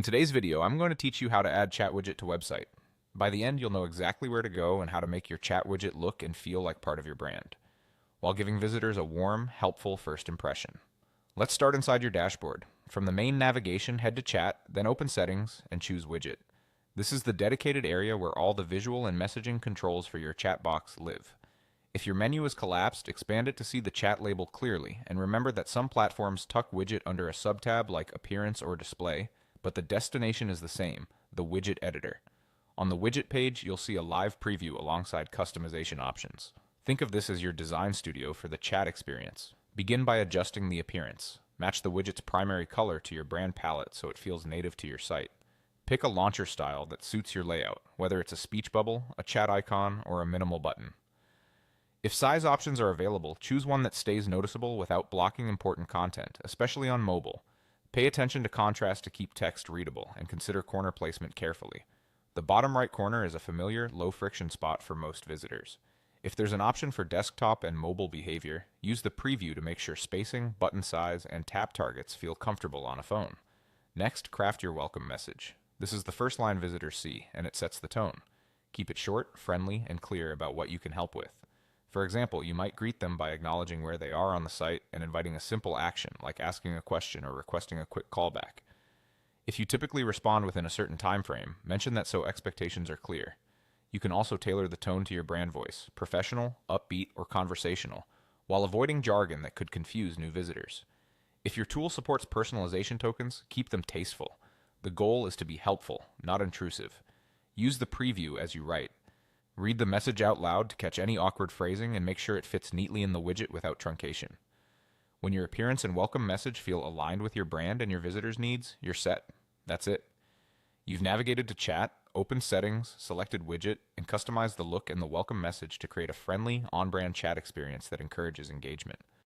In today's video, I'm going to teach you how to add chat widget to website. By the end, you'll know exactly where to go and how to make your chat widget look and feel like part of your brand, while giving visitors a warm, helpful first impression. Let's start inside your dashboard. From the main navigation, head to Chat, then open Settings, and choose Widget. This is the dedicated area where all the visual and messaging controls for your chat box live. If your menu is collapsed, expand it to see the chat label clearly, and remember that some platforms tuck Widget under a subtab like Appearance or Display, but the destination is the same, the Widget Editor. On the Widget page, you'll see a live preview alongside customization options. Think of this as your design studio for the chat experience. Begin by adjusting the appearance. Match the widget's primary color to your brand palette so it feels native to your site. Pick a launcher style that suits your layout, whether it's a speech bubble, a chat icon, or a minimal button. If size options are available, choose one that stays noticeable without blocking important content, especially on mobile. Pay attention to contrast to keep text readable, and consider corner placement carefully. The bottom right corner is a familiar, low-friction spot for most visitors. If there's an option for desktop and mobile behavior, use the preview to make sure spacing, button size, and tap targets feel comfortable on a phone. Next, craft your welcome message. This is the first line visitors see, and it sets the tone. Keep it short, friendly, and clear about what you can help with. For example, you might greet them by acknowledging where they are on the site and inviting a simple action, like asking a question or requesting a quick callback. If you typically respond within a certain time frame, mention that so expectations are clear. You can also tailor the tone to your brand voice, professional, upbeat, or conversational, while avoiding jargon that could confuse new visitors. If your tool supports personalization tokens, keep them tasteful. The goal is to be helpful, not intrusive. Use the preview as you write. Read the message out loud to catch any awkward phrasing and make sure it fits neatly in the widget without truncation. When your appearance and welcome message feel aligned with your brand and your visitors' needs, you're set. That's it. You've navigated to Chat, opened Settings, selected Widget, and customized the look and the welcome message to create a friendly, on-brand chat experience that encourages engagement.